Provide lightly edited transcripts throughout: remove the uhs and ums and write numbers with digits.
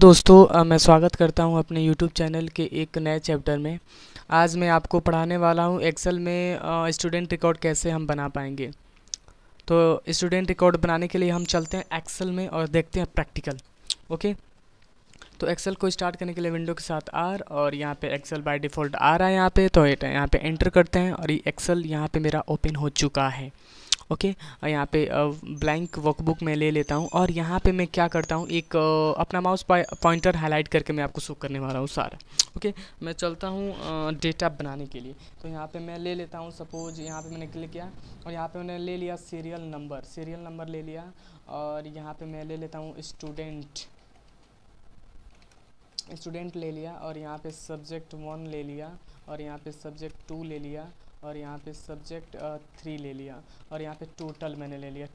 दोस्तों मैं स्वागत करता हूं अपने YouTube चैनल के एक नए चैप्टर में। आज मैं आपको पढ़ाने वाला हूं एक्सेल में स्टूडेंट रिकॉर्ड कैसे हम बना पाएंगे। तो स्टूडेंट रिकॉर्ड बनाने के लिए हम चलते हैं एक्सेल में और देखते हैं प्रैक्टिकल। ओके, तो एक्सेल को स्टार्ट करने के लिए विंडो के साथ आर और यहाँ पे एक्सेल बाय डिफ़ॉल्ट आ रहा है यहाँ पे, तो यहाँ पे एंटर करते हैं और ये एक्सेल यहाँ पे मेरा ओपन हो चुका है। ओके, यहाँ पे ब्लैंक वर्कबुक में ले लेता हूँ और यहाँ पे मैं क्या करता हूँ, एक अपना माउस पॉइंटर हाईलाइट करके मैं आपको शो करने वाला हूँ सारा। ओके, मैं चलता हूँ डेटा बनाने के लिए। तो यहाँ पे मैं ले लेता हूँ, सपोज यहाँ पे मैंने क्लिक किया और यहाँ पे मैंने ले लिया सीरियल नंबर ले लिया और यहाँ पे मैं ले लेता हूँ स्टूडेंट ले लिया और यहाँ पे सब्जेक्ट 1 ले लिया और यहाँ पे सब्जेक्ट 2 ले लिया और यहाँ पे सब्जेक्ट 3 ले लिया और यहाँ पे टोटल मैंने ले लिया,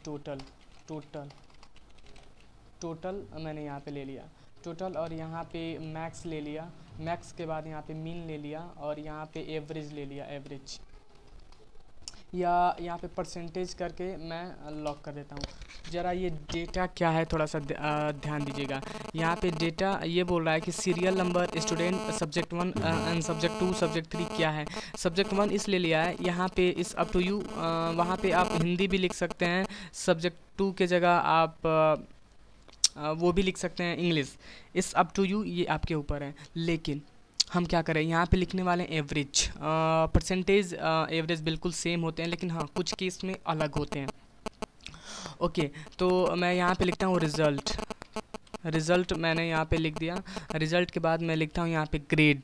टोटल मैंने यहाँ पे ले लिया टोटल और यहाँ पे मैक्स ले लिया, मैक्स के बाद यहाँ पे मीन ले लिया और यहाँ पे एवरेज ले लिया, एवरेज या यहाँ पे परसेंटेज करके मैं लॉक कर देता हूँ। ज़रा ये डेटा क्या है थोड़ा सा ध्यान दीजिएगा। यहाँ पे डेटा ये बोल रहा है कि serial number student subject 1 and subject 2 subject 3 क्या है। सब्जेक्ट 1 इसलिए लिया है, यहाँ पे इस अप टू यू, वहाँ पे आप हिंदी भी लिख सकते हैं, सब्जेक्ट 2 के जगह आप वो भी लिख सकते हैं इंग्लिश। इस अप टू यू, ये आपके ऊपर है। लेकिन हम क्या करें, यहाँ पे लिखने वाले हैं एवरेज, परसेंटेज एवरेज बिल्कुल सेम होते हैं, लेकिन हाँ कुछ केस में अलग होते हैं। ओके, तो मैं यहाँ पे लिखता हूँ रिज़ल्ट मैंने यहाँ पे लिख दिया। रिज़ल्ट के बाद मैं लिखता हूँ यहाँ पे ग्रेड।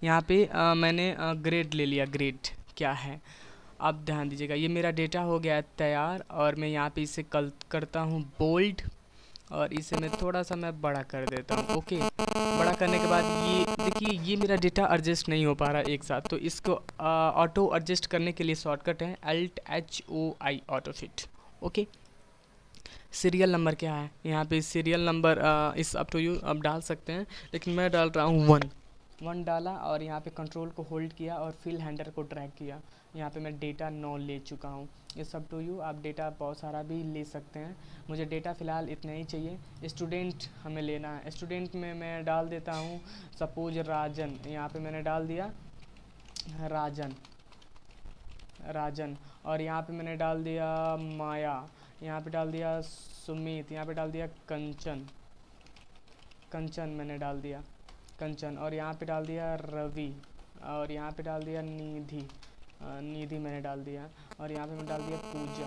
यहाँ पे मैंने ग्रेड ले लिया, ग्रेड क्या है। अब ध्यान दीजिएगा, ये मेरा डेटा हो गया है तैयार और मैं यहाँ पे इसे करता हूँ बोल्ड और इसे मैं थोड़ा सा बड़ा कर देता हूँ। ओके, बड़ा करने के बाद ये देखिए, ये मेरा डेटा एडजस्ट नहीं हो पा रहा एक साथ, तो इसको ऑटो एडजस्ट करने के लिए शॉर्टकट है Alt+HOI auto fit. Okay, serial number क्या है, यहाँ पे सीरियल नंबर इस अप टू यू आप डाल सकते हैं, लेकिन मैं डाल रहा हूँ 1 डाला और यहाँ पे कंट्रोल को होल्ड किया और फिल हैंडल को ड्रैग किया। यहाँ पे मैं डेटा 9 ले चुका हूँ। ये सब टू यू, आप डेटा बहुत सारा भी ले सकते हैं, मुझे डेटा फ़िलहाल इतना ही चाहिए। स्टूडेंट हमें लेना है, स्टूडेंट में मैं डाल देता हूँ सपोज राजन। यहाँ पे मैंने डाल दिया राजन और यहाँ पे मैंने डाल दिया माया, यहाँ पे डाल दिया सुमित, यहाँ पे डाल दिया कंचन मैंने डाल दिया कंचन और यहाँ पे डाल दिया रवि और यहाँ पे डाल दिया निधि मैंने डाल दिया और यहाँ पे मैं डाल दिया पूजा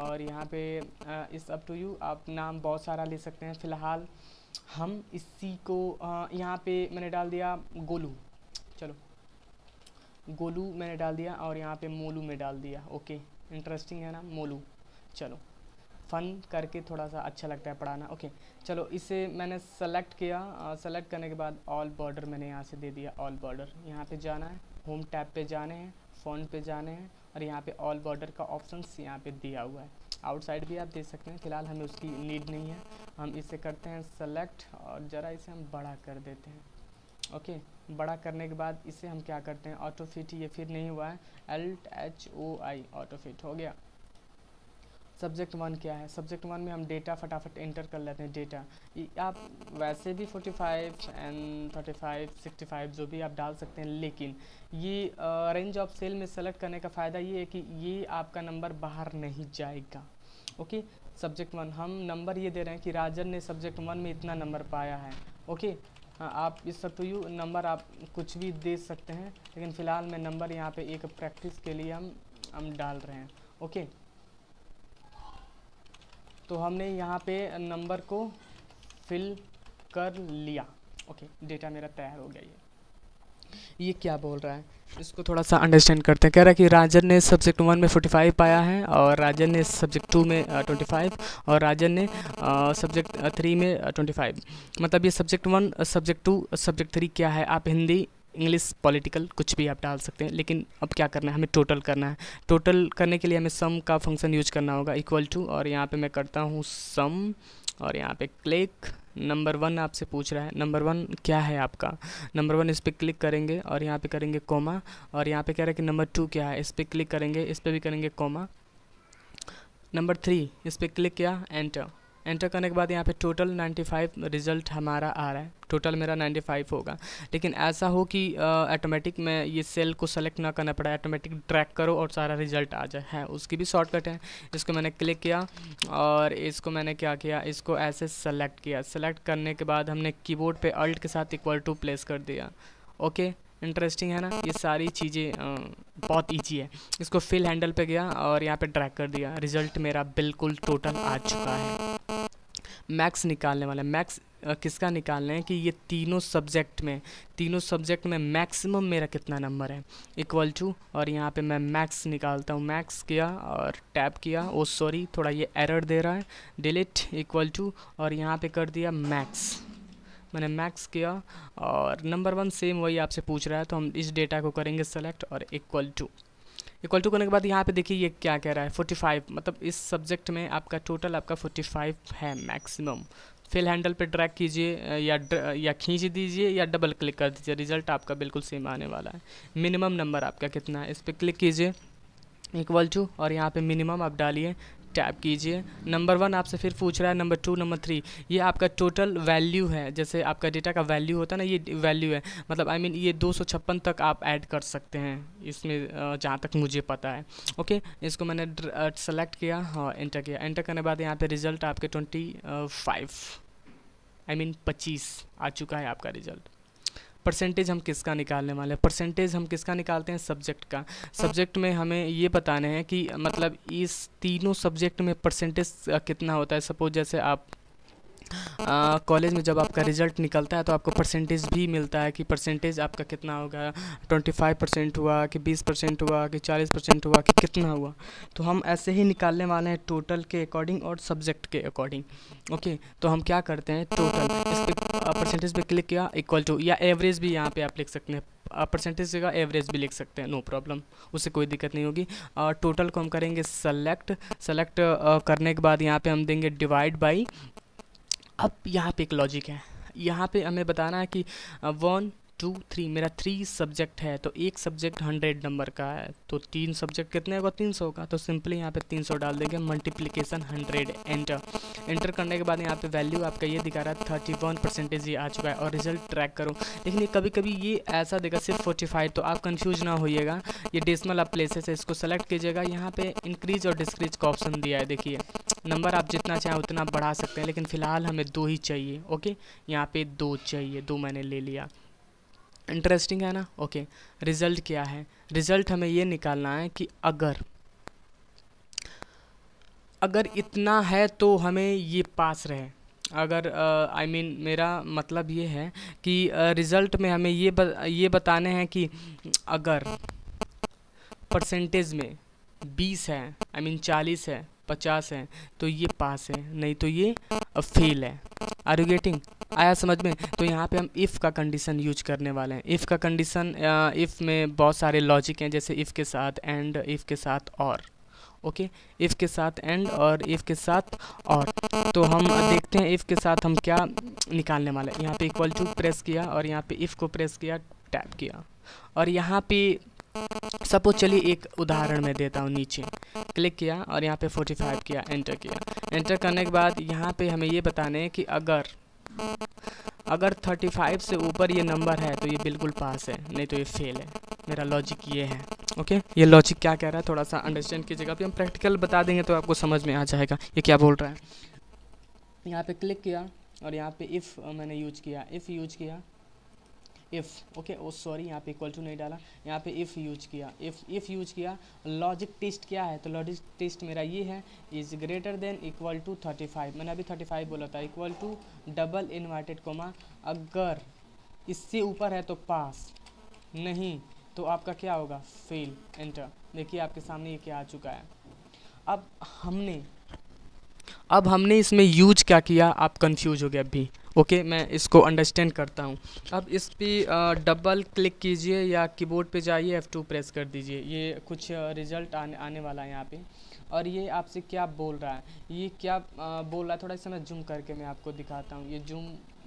और यहाँ पे इस अप टू यू, आप नाम बहुत सारा ले सकते हैं। फ़िलहाल हम इसी को यहाँ पे मैंने डाल दिया गोलू, चलो गोलू मैंने डाल दिया और यहाँ पे मोलू में डाल दिया। ओके, इंटरेस्टिंग है ना मोलू, चलो फ़न करके थोड़ा सा अच्छा लगता है पढ़ाना। ओके, चलो इसे मैंने सेलेक्ट किया, सेलेक्ट करने के बाद ऑल बॉर्डर मैंने यहाँ से दे दिया, ऑल बॉर्डर। यहाँ पे जाना है, होम टैब पे जाने हैं, फ़ॉन्ट पे जाने हैं और यहाँ पे ऑल बॉर्डर का ऑप्शंस यहाँ पे दिया हुआ है। आउटसाइड भी आप दे सकते हैं, फ़िलहाल हमें उसकी नीड नहीं है। हम इसे करते हैं सेलेक्ट और ज़रा इसे हम बड़ा कर देते हैं। ओके, बड़ा करने के बाद इसे हम क्या करते हैं, ऑटो फिट, ये फिर नहीं हुआ है, Alt+HOI ऑटो फिट हो गया। सब्जेक्ट 1 क्या है, सब्जेक्ट 1 में हम डेटा फटाफट एंटर कर लेते हैं। डेटा आप वैसे भी 45 एंड 35 65 जो भी आप डाल सकते हैं, लेकिन ये रेंज ऑफ सेल में सेलेक्ट करने का फ़ायदा ये है कि ये आपका नंबर बाहर नहीं जाएगा। ओके, सब्जेक्ट 1 हम नंबर ये दे रहे हैं कि राजन ने सब्जेक्ट 1 में इतना नंबर पाया है। ओके, आप इस सब टू यू नंबर आप कुछ भी दे सकते हैं, लेकिन फ़िलहाल मैं नंबर यहाँ पे एक प्रैक्टिस के लिए हम डाल रहे हैं। ओके, तो हमने यहाँ पे नंबर को फिल कर लिया। ओके, डेटा मेरा तैयार हो गया। ये क्या बोल रहा है, इसको थोड़ा सा अंडरस्टैंड करते हैं। कह रहा है कि राजन ने सब्जेक्ट 1 में 45 पाया है और राजन ने सब्जेक्ट 2 में 25 और राजन ने सब्जेक्ट 3 में 25। मतलब ये सब्जेक्ट 1 सब्जेक्ट 2 सब्जेक्ट 3 क्या है, आप हिंदी इंग्लिश पॉलिटिकल कुछ भी आप डाल सकते हैं, लेकिन अब क्या करना है, हमें टोटल करना है। टोटल करने के लिए हमें सम का फंक्शन यूज करना होगा, इक्वल टू, और यहाँ पे मैं करता हूँ सम और यहाँ पे क्लिक। नंबर 1 आपसे पूछ रहा है, नंबर 1 क्या है आपका, नंबर 1 इस पर क्लिक करेंगे और यहाँ पे करेंगे कोमा और यहाँ पे कह रहा है कि नंबर 2 क्या है, इस पर क्लिक करेंगे, इस पर भी करेंगे कोमा। नंबर 3 इस पर क्लिक किया, एंटर। एंटर करने के बाद यहाँ पे टोटल 95 रिज़ल्ट हमारा आ रहा है, टोटल मेरा 95 होगा। लेकिन ऐसा हो कि ऑटोमेटिक में ये सेल को सेलेक्ट ना करना पड़ा, ऑटोमेटिक ड्रैग करो और सारा रिज़ल्ट आ जाए, है उसकी भी शॉर्टकट है। इसको मैंने क्लिक किया और इसको मैंने क्या किया, इसको ऐसे सेलेक्ट किया। सेलेक्ट करने के बाद हमने कीबोर्ड पे अल्ट के साथ इक्वल टू प्लेस कर दिया। ओके, इंटरेस्टिंग है ना, ये सारी चीज़ें बहुत इजी है। इसको फिल हैंडल पे गया और यहाँ पे ड्रैग कर दिया, रिज़ल्ट मेरा बिल्कुल टोटल आ चुका है। मैक्स निकालने वाला है। मैक्स किसका निकालना है कि ये तीनों सब्जेक्ट में मैक्सिमम मेरा कितना नंबर है, इक्वल टू, और यहाँ पे मैं मैक्स निकालता हूँ। मैक्स किया और टैप किया, ओ सॉरी थोड़ा ये एरर दे रहा है, डिलीट, इक्वल टू, और यहाँ पे कर दिया मैक्स। मैंने मैक्स किया और नंबर 1 सेम वही आपसे पूछ रहा है, तो हम इस डेटा को करेंगे सेलेक्ट और इक्वल टू करने के बाद यहाँ पे देखिए ये क्या कह रहा है, 45, मतलब इस सब्जेक्ट में आपका टोटल आपका 45 है मैक्सिमम। फिल हैंडल पे ड्रैग कीजिए या खींच दीजिए या डबल क्लिक कर दीजिए, रिजल्ट आपका बिल्कुल सेम आने वाला है। मिनिमम नंबर आपका कितना है, इस पर क्लिक कीजिए, इक्वल टू, और यहाँ पे मिनिमम आप डालिए, टैप कीजिए। नंबर 1 आपसे फिर पूछ रहा है, नंबर 2, नंबर 3, ये आपका टोटल वैल्यू है। जैसे आपका डेटा का वैल्यू होता है ना, ये वैल्यू है, मतलब आई मीन ये 256 तक आप ऐड कर सकते हैं इसमें, जहाँ तक मुझे पता है। ओके, इसको मैंने सेलेक्ट किया और एंटर किया। एंटर करने के बाद यहाँ पे रिज़ल्ट आपके 25 आ चुका है आपका रिज़ल्ट। परसेंटेज हम किसका निकालने वाले हैं, परसेंटेज हम किसका निकालते हैं, सब्जेक्ट का। सब्जेक्ट में हमें ये बताना है कि मतलब इस तीनों सब्जेक्ट में परसेंटेज कितना होता है। सपोज जैसे आप कॉलेज में जब आपका रिज़ल्ट निकलता है तो आपको परसेंटेज भी मिलता है कि परसेंटेज आपका कितना होगा, 25% हुआ कि 20% हुआ कि 40% हुआ कि कितना हुआ। तो हम ऐसे ही निकालने वाले हैं टोटल के अकॉर्डिंग और सब्जेक्ट के अकॉर्डिंग। ओके, तो हम क्या करते हैं, टोटल, इस पर परसेंटेज पे क्लिक किया, इक्वल टू, या एवरेज भी यहाँ पे आप लिख सकते हैं, परसेंटेज जगह एवरेज भी लिख सकते हैं, नो प्रॉब्लम, उससे कोई दिक्कत नहीं होगी। और टोटल को हम करेंगे सेलेक्ट करने के बाद यहाँ पे हम देंगे डिवाइड बाई। अब यहाँ पे एक लॉजिक है, यहाँ पे हमें बताना है कि 1 2 3 मेरा 3 सब्जेक्ट है, तो एक सब्जेक्ट 100 नंबर का है, तो 3 सब्जेक्ट कितने होगा, 300 का। तो सिंपली यहाँ पे 300 डाल देंगे, मल्टीप्लिकेशन 100, एंटर करने के बाद यहाँ पे वैल्यू आपका ये दिखा रहा है 31% ये आ चुका है। और रिजल्ट ट्रैक करो, लेकिन ये कभी कभी ये ऐसा देगा सिर्फ 45, तो आप कंफ्यूज ना होइएगा। ये डेसिमल आप प्लेसेस है, इसको सेलेक्ट कीजिएगा। यहाँ पे इंक्रीज और डिस्क्रीज का ऑप्शन दिया है, देखिए नंबर आप जितना चाहें उतना बढ़ा सकते हैं, लेकिन फ़िलहाल हमें 2 ही चाहिए। ओके, यहाँ पे 2 चाहिए, 2 मैंने ले लिया। इंटरेस्टिंग है ना। ओके, रिज़ल्ट क्या है, रिज़ल्ट हमें ये निकालना है कि अगर इतना है तो हमें ये पास रहे। अगर आई मीन मेरा मतलब ये है कि रिज़ल्ट में हमें ये बताने हैं कि अगर परसेंटेज में 20 है, आई मीन 40 है, 50 है, तो ये पास है, नहीं तो ये फेल है। आर यू गेटिंग, आया समझ में। तो यहाँ पे हम इफ़ का कंडीशन यूज करने वाले हैं। इफ़ का कंडीशन, इफ़ में बहुत सारे लॉजिक हैं, जैसे इफ़ के साथ एंड, इफ़ के साथ और। ओके, इफ़ के साथ एंड और इफ़ के साथ और। तो हम देखते हैं इफ़ के साथ हम क्या निकालने वाले हैं। यहाँ पे इक्वल टू प्रेस किया और यहाँ पे इफ़ को प्रेस किया, टैप किया, और यहाँ पे सपोज चलिए एक उदाहरण मैं देता हूँ। नीचे क्लिक किया और यहाँ पे 45 किया, एंटर किया। एंटर करने के बाद यहाँ पे हमें ये बताने हैं कि अगर 35 से ऊपर ये नंबर है तो ये बिल्कुल पास है, नहीं तो ये फेल है। मेरा लॉजिक ये है। ओके, ये लॉजिक क्या कह रहा है थोड़ा सा अंडरस्टैंड कीजिएगा, अभी हम प्रैक्टिकल बता देंगे तो आपको समझ में आ जाएगा ये क्या बोल रहा है। यहाँ पे क्लिक किया और यहाँ पे इफ़ मैंने यूज किया, इफ़ ओके, ओ सॉरी यहाँ पे इक्वल टू नहीं डाला, यहाँ पे इफ़ यूज किया। लॉजिक टेस्ट क्या है, तो लॉजिक टेस्ट मेरा ये है, is greater than equal to 35, मैंने अभी 35 बोला था, equal to double inverted comma, अगर इससे ऊपर है तो पास, नहीं तो आपका क्या होगा, फेल। एंटर, देखिए आपके सामने ये क्या आ चुका है। अब हमने इसमें यूज क्या किया, आप कंफ्यूज हो गए अभी। ओके, मैं इसको अंडरस्टैंड करता हूँ। अब इस पर डबल क्लिक कीजिए या कीबोर्ड पे जाइए, F2 प्रेस कर दीजिए। ये कुछ रिज़ल्ट आने वाला है यहाँ पे, और ये आपसे क्या बोल रहा है, ये क्या बोल रहा है, थोड़ा सा मैं जूम करके मैं आपको दिखाता हूँ। ये जूम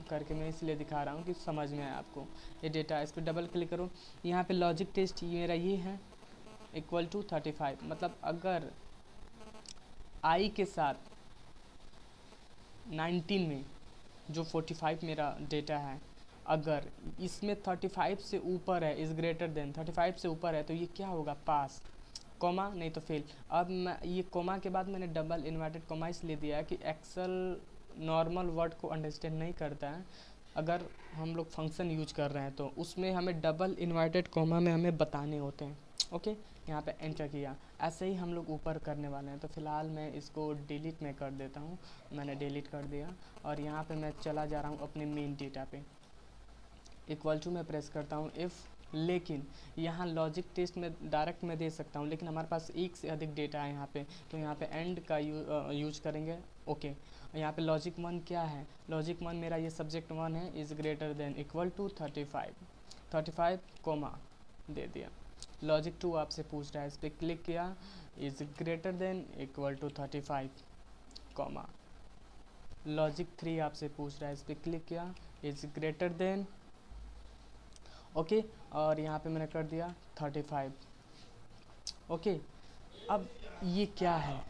करके मैं इसलिए दिखा रहा हूँ कि समझ में आए आपको। ये डेटा, इस पर डबल क्लिक करो, यहाँ पे लॉजिक टेस्ट मेरा ये है, इक्वल टू 35, मतलब अगर आई के साथ 19 में जो 45 मेरा डेटा है, अगर इसमें 35 से ऊपर है, इज़ ग्रेटर देन 35 से ऊपर है, तो ये क्या होगा, पास, कॉमा नहीं तो फेल। अब मैं ये कॉमा के बाद मैंने डबल इन्वर्टेड कॉमा इसलिए दिया है कि एक्सेल नॉर्मल वर्ड को अंडरस्टैंड नहीं करता है। अगर हम लोग फंक्शन यूज कर रहे हैं तो उसमें हमें डबल इन्वर्टेड कॉमा में हमें बताने होते हैं। ओके, यहाँ पे एंटर किया, ऐसे ही हम लोग ऊपर करने वाले हैं। तो फिलहाल मैं इसको डिलीट में कर देता हूँ, मैंने डिलीट कर दिया और यहाँ पे मैं चला जा रहा हूँ अपने मेन डेटा पे। इक्वल टू मैं प्रेस करता हूँ इफ़, लेकिन यहाँ लॉजिक टेस्ट में डायरेक्ट मैं दे सकता हूँ, लेकिन हमारे पास एक से अधिक डेटा है यहाँ पे, तो यहाँ पे एंड का यूज करेंगे। ओके, यहाँ पे लॉजिक 1 क्या है, लॉजिक 1 मेरा ये सब्जेक्ट 1 है, is greater than equal to 35 comma दे दिया। लॉजिक 2 आपसे पूछ रहा है, इस पर क्लिक किया, is greater than equal to 35 comma. Logic 3 आपसे पूछ रहा है, इस पर क्लिक किया, इज़ ग्रेटर देन, ओके, और यहाँ पे मैंने कर दिया 35। ओके, अब ये क्या है,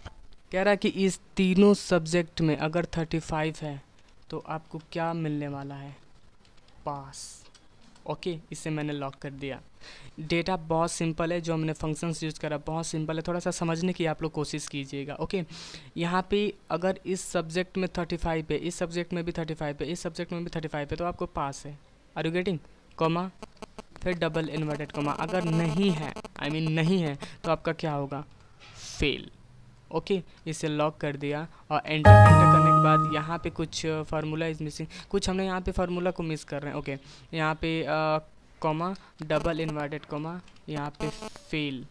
कह रहा है कि इस तीनों सब्जेक्ट में अगर 35 है तो आपको क्या मिलने वाला है, पास। ओके, इसे मैंने लॉक कर दिया। डेटा बहुत सिंपल है, जो हमने फंक्शंस यूज़ करा बहुत सिंपल है, थोड़ा सा समझने की आप लोग कोशिश कीजिएगा। ओके, यहाँ पे अगर इस सब्जेक्ट में 35 है, इस सब्जेक्ट में भी 35 है, इस सब्जेक्ट में भी 35 है, तो आपको पास है। आर यू गेटिंग, कॉमा फिर डबल इन्वर्टेड कॉमा। अगर नहीं है, आई मीन नहीं है, तो आपका क्या होगा, फेल। ओके, इसे लॉक कर दिया और एंटर करने के बाद यहाँ पे कुछ फार्मूला इज मिसिंग, कुछ हमने यहाँ पे फार्मूला को मिस कर रहे हैं। ओके, यहाँ पे कॉमा डबल इन्वर्टेड कॉमा, यहाँ पे फेल।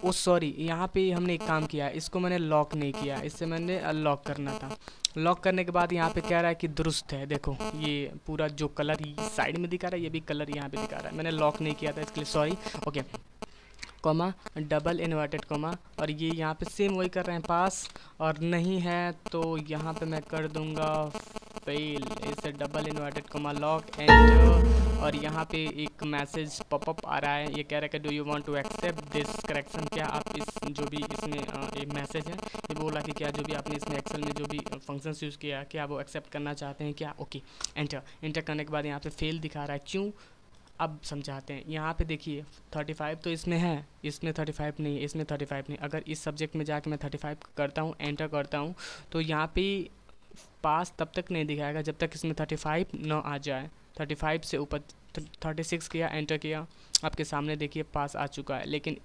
ओ सॉरी, यहाँ पे हमने एक काम किया, इसको मैंने लॉक नहीं किया, इससे मैंने लॉक करना था। लॉक करने के बाद यहाँ पे कह रहा है कि दुरुस्त है, देखो ये पूरा जो कलर साइड में दिखा रहा है, ये भी कलर यहाँ पे दिखा रहा है, मैंने लॉक नहीं किया था इसके लिए sorry. Okay, comma double inverted comma, और ये यहाँ पे सेम वही कर रहे हैं, पास, और नहीं है तो यहाँ पे मैं कर दूंगा फेल। इसे double inverted comma lock and, और यहाँ पे एक मैसेज पॉपअप आ रहा है, ये कह रहा है कि do you want to accept this correction, क्या आप इस जो भी इसमें एक मैसेज है, ये बोला कि क्या जो भी आपने इसमें एक्सेल में जो भी फंक्शंस यूज़ किया क्या वो एक्सेप्ट करना चाहते हैं क्या। ओके, एंटर करने के बाद यहाँ पे फेल दिखा रहा है, क्यों, अब समझाते हैं। यहाँ पे देखिए 35 तो इसमें है, इसमें 35 नहीं है, इसमें 35 नहीं। अगर इस सब्जेक्ट में जाके मैं 35 करता हूँ, एंटर करता हूँ, तो यहाँ पे पास तब तक नहीं दिखाएगा जब तक इसमें 35 न आ जाए। 35 से ऊपर 36 किया, एंटर किया, आपके सामने देखिए पास आ चुका है। लेकिन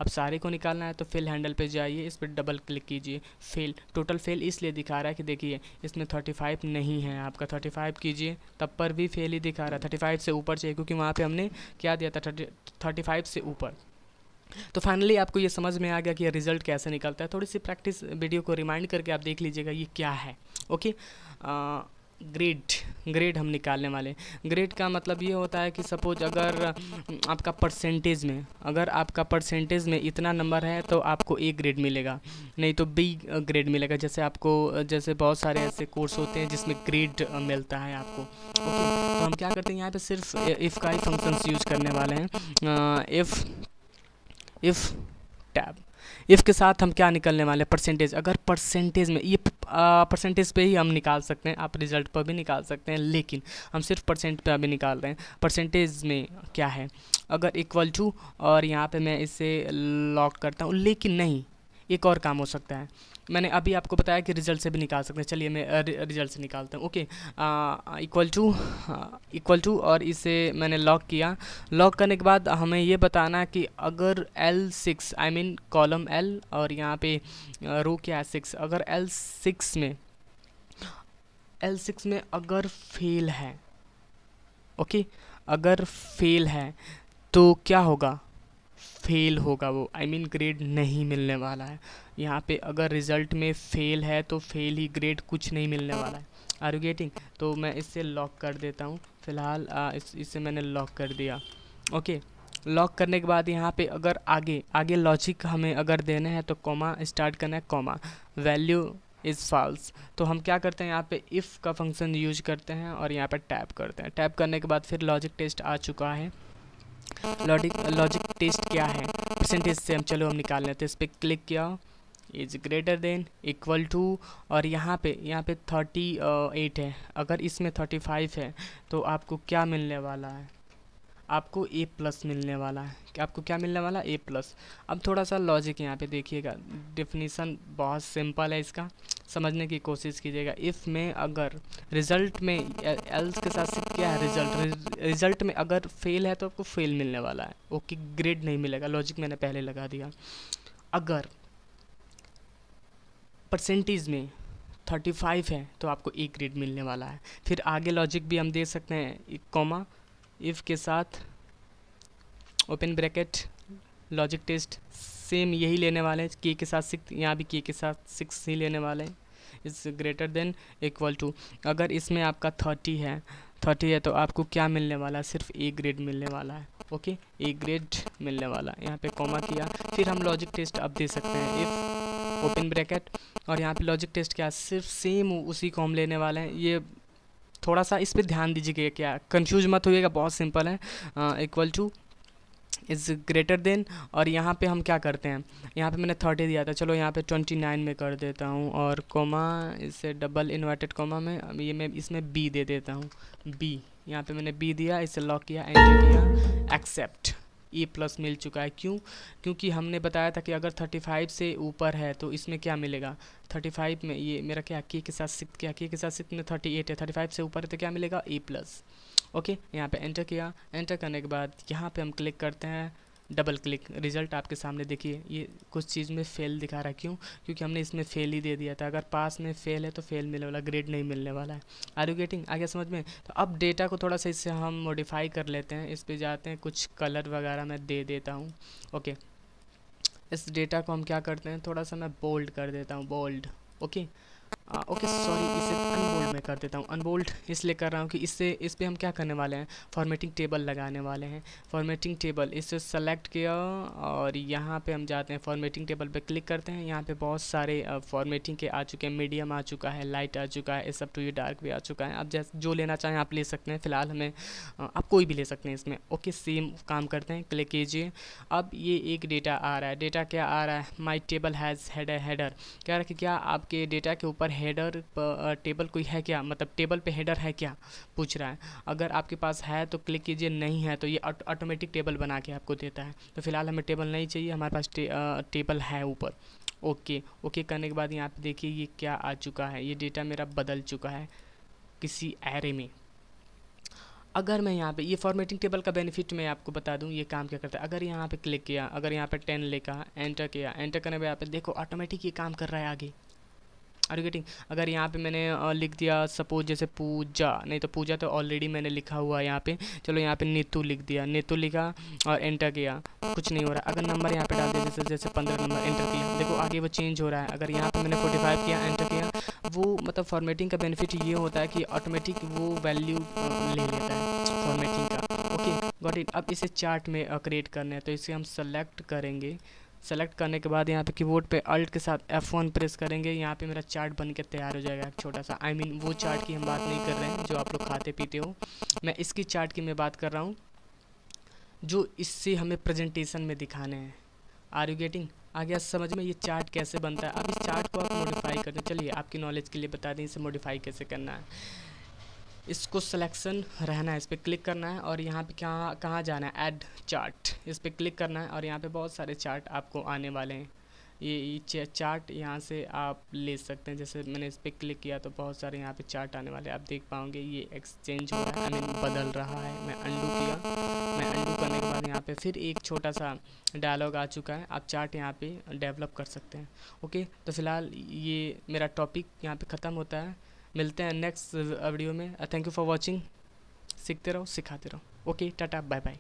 अब सारे को निकालना है तो फिल हैंडल पे जाइए, इस पर डबल क्लिक कीजिए, फेल। टोटल फेल इसलिए दिखा रहा है कि देखिए इसमें 35 नहीं है, आपका 35 कीजिए तब पर भी फेल ही दिखा रहा है। 35 से ऊपर चाहिए, क्योंकि वहाँ पे हमने क्या दिया था, 35 से ऊपर। तो फाइनली आपको ये समझ में आ गया कि ये रिज़ल्ट कैसे निकलता है। थोड़ी सी प्रैक्टिस वीडियो को रिमाइंड करके आप देख लीजिएगा ये क्या है। ओके, ग्रेड हम निकालने वाले। ग्रेड का मतलब ये होता है कि सपोज अगर आपका परसेंटेज में, अगर आपका परसेंटेज में इतना नंबर है तो आपको ए ग्रेड मिलेगा, नहीं तो बी ग्रेड मिलेगा। जैसे आपको, जैसे बहुत सारे ऐसे कोर्स होते हैं जिसमें ग्रेड मिलता है आपको। ओके, तो हम क्या करते हैं, यहाँ पे सिर्फ इफ़ का ही फंक्शंस यूज़ करने वाले हैं। इफ़ टैब, इफ़ के साथ हम क्या निकलने वाले हैं, परसेंटेज। अगर परसेंटेज में, ये परसेंटेज पे ही हम निकाल सकते हैं, आप रिज़ल्ट पर भी निकाल सकते हैं, लेकिन हम सिर्फ परसेंट पे अभी निकाल रहे हैं। परसेंटेज में क्या है, अगर इक्वल टू, और यहाँ पे मैं इसे लॉक करता हूँ, लेकिन नहीं, एक और काम हो सकता है। मैंने अभी आपको बताया कि रिज़ल्ट से भी निकाल सकते हैं, चलिए मैं रिज़ल्ट से निकालता हूँ। ओके, इक्वल टू और इसे मैंने लॉक किया। लॉक करने के बाद हमें ये बताना कि अगर L6, I mean column L और यहाँ पे रो क्या है 6, अगर L6 में अगर फेल है, ओके, अगर फेल है तो क्या होगा, फेल होगा वो, आई मीन ग्रेड नहीं मिलने वाला है। यहाँ पे अगर रिज़ल्ट में फेल है तो फेल ही, ग्रेड कुछ नहीं मिलने वाला है। Are you getting? तो मैं इससे लॉक कर देता हूँ फ़िलहाल, इससे मैंने लॉक कर दिया। ओके, लॉक करने के बाद यहाँ पे अगर आगे लॉजिक हमें अगर देने हैं तो कॉमा स्टार्ट करना है, कॉमा वैल्यू इज़ फॉल्स। तो हम क्या करते हैं, यहाँ पे इफ़ का फंक्शन यूज करते हैं और यहाँ पे टैप करते हैं। टैप करने के बाद फिर लॉजिक टेस्ट आ चुका है। लॉजिक टेस्ट क्या है, परसेंटेज से हम, चलो हम निकाल लेते हैं। इस पर क्लिक किया, is greater than equal to, और यहाँ पे 38 है, अगर इसमें 35 है तो आपको क्या मिलने वाला है, आपको ए प्लस मिलने वाला है। कि आपको क्या मिलने वाला है, ए प्लस। अब थोड़ा सा लॉजिक यहाँ पे देखिएगा, डेफिनीसन बहुत सिंपल है, इसका समझने की कोशिश कीजिएगा। इफ़ में अगर रिजल्ट में एल्स के साथ क्या है, रिजल्ट में अगर फेल है तो आपको फेल मिलने वाला है, ओके, ग्रेड नहीं मिलेगा। लॉजिक मैंने पहले लगा दिया। अगर परसेंटेज में 35 है तो आपको ए ग्रेड मिलने वाला है। फिर आगे लॉजिक भी हम दे सकते हैं, कॉमा इफ़ के साथ open bracket logic test same यही लेने वाले हैं, के साथ 6, यहाँ भी के साथ 6 ही लेने वाले हैं। Is greater than equal to, अगर इसमें आपका 30 है तो आपको क्या मिलने वाला है, सिर्फ ए ग्रेड मिलने वाला है, ओके, ए ग्रेड मिलने वाला है। यहाँ पे कॉमा किया, फिर हम लॉजिक टेस्ट अब दे सकते हैं, इफ़ ओपन ब्रैकेट, और यहाँ पे लॉजिक टेस्ट क्या, सिर्फ सेम उसी को हम लेने वाले हैं। ये थोड़ा सा इस पर ध्यान दीजिएगा, क्या कंफ्यूज मत होइएगा, बहुत सिंपल है। Equal two is greater then, और यहाँ पे हम क्या करते हैं, यहाँ पे मैंने 30 दिया था, चलो यहाँ पे 29 में कर देता हूँ, और कॉमा इसे डबल इन्वर्टेड कॉमा में ये मैं इसमें बी दे देता हूँ, बी, यहाँ पे मैंने बी दिया, इसे लॉक किया, एंटर किया, एक्सेप्ट, ए प्लस मिल चुका है। क्यों, क्योंकि हमने बताया था कि अगर 35 से ऊपर है तो इसमें क्या मिलेगा, 35 में ये मेरा क्या के के साथ 6, क्या के साथ 6 में 38 है, 35 से ऊपर है तो क्या मिलेगा, ए प्लस, ओके। यहाँ पे एंटर किया, एंटर करने के बाद यहाँ पे हम क्लिक करते हैं, डबल क्लिक, रिजल्ट आपके सामने देखिए, ये कुछ चीज़ में फेल दिखा रहा है। क्यों, क्योंकि हमने इसमें फेल ही दे दिया था। अगर पास में फेल है तो फेल मिलने वाला, ग्रेड नहीं मिलने वाला है। आर यू गेटिंग, आ गया समझ में। तो अब डेटा को थोड़ा सा इससे हम मॉडिफाई कर लेते हैं, इस पर जाते हैं, कुछ कलर वगैरह मैं दे देता हूँ, ओके। इस डेटा को हम क्या करते हैं, थोड़ा सा मैं बोल्ड कर देता हूँ, बोल्ड, ओके, ओके सॉरी, इसे अनबोल्ड में कर देता हूँ। अनबोल्ड इसलिए कर रहा हूँ कि इससे इस पर हम क्या करने वाले हैं, फॉर्मेटिंग टेबल लगाने वाले हैं। फॉर्मेटिंग टेबल, इसे सेलेक्ट किया और यहाँ पे हम जाते हैं, फॉर्मेटिंग टेबल पे क्लिक करते हैं। यहाँ पे बहुत सारे फॉर्मेटिंग के आ चुके हैं, मीडियम आ चुका है, लाइट आ चुका है, इस सब टू ये डार्क भी आ चुका है। आप जैसे जो लेना चाहें आप ले सकते हैं, फ़िलहाल हमें आप कोई भी ले सकते हैं इसमें, ओके। सेम काम करते हैं, क्लिक कीजिए। अब ये एक डेटा आ रहा है, डेटा क्या आ रहा है, माई टेबल हैज़ हेडर, कह रहा है कि क्या आपके डेटा के ऊपर हेडर टेबल कोई है क्या, मतलब टेबल पे हेडर है क्या, पूछ रहा है। अगर आपके पास है तो क्लिक कीजिए, नहीं है तो ये ऑटोमेटिक टेबल बना के आपको देता है। तो फिलहाल हमें टेबल नहीं चाहिए, हमारे पास टेबल है ऊपर, ओके। ओके करने के बाद यहाँ पे देखिए ये क्या आ चुका है, ये डेटा मेरा बदल चुका है किसी एरे में। अगर मैं यहाँ पे ये फॉर्मेटिंग टेबल का बेनिफिट मैं आपको बता दूँ, ये काम क्या करता है। अगर यहाँ पे क्लिक किया, अगर यहाँ पे 10 लिखा, एंटर किया, एंटर करने के बाद यहाँ पे देखो ऑटोमेटिक ये काम कर रहा है आगे। Are you getting. अगर यहाँ पे मैंने लिख दिया सपोज जैसे पूजा, नहीं तो पूजा तो ऑलरेडी मैंने लिखा हुआ है यहाँ पे, चलो यहाँ पे नीतू लिख दिया, नीतू लिखा और एंटर किया, कुछ नहीं हो रहा। अगर नंबर यहाँ पे डाल दिया जैसे 15 नंबर, एंटर किया, देखो आगे वो चेंज हो रहा है। अगर यहाँ पे मैंने 45 किया, एंटर किया, वो मतलब फॉर्मेटिंग का बेनिफिट ये होता है कि ऑटोमेटिक वो वैल्यू ले लेता है फॉर्मेटिंग का, ओके गॉट इट। अब इसे चार्ट में क्रिएट करना है तो इसे हम सेलेक्ट करेंगे। सेलेक्ट करने के बाद यहाँ पे कीबोर्ड पे अल्ट के साथ F1 प्रेस करेंगे, यहाँ पे मेरा चार्ट बन के तैयार हो जाएगा एक छोटा सा। वो चार्ट की हम बात नहीं कर रहे हैं जो आप लोग खाते पीते हो, मैं इसकी चार्ट की मैं बात कर रहा हूँ जो इससे हमें प्रेजेंटेशन में दिखाने हैं। आर यू गेटिंग, आ गया समझ में ये चार्ट कैसे बनता है। अब इस चार्ट को आप मॉडिफाई करते हैं, चलिए आपकी नॉलेज के लिए बता दें इसे मॉडिफाई कैसे करना है। इसको सिलेक्शन रहना है, इस पर क्लिक करना है और यहाँ पे कहाँ जाना है, ऐड चार्ट, इस पर क्लिक करना है और यहाँ पे बहुत सारे चार्ट आपको आने वाले हैं। ये चार्ट यहाँ से आप ले सकते हैं, जैसे मैंने इस पर क्लिक किया तो बहुत सारे यहाँ पे चार्ट आने वाले हैं। आप देख पाओगे ये एक्सचेंज हो रहा है, बदल रहा है। मैं अंडू किया, मैं अंडू करने के बाद यहाँ पे फिर एक छोटा सा डायलॉग आ चुका है, आप चार्ट यहाँ पे डेवलप कर सकते हैं, ओके। तो फिलहाल ये मेरा टॉपिक यहाँ पे ख़त्म होता है, मिलते हैं नेक्स्ट वीडियो में। थैंक यू फॉर वॉचिंग, सीखते रहो सिखाते रहो, ओके टाटा बाय बाय।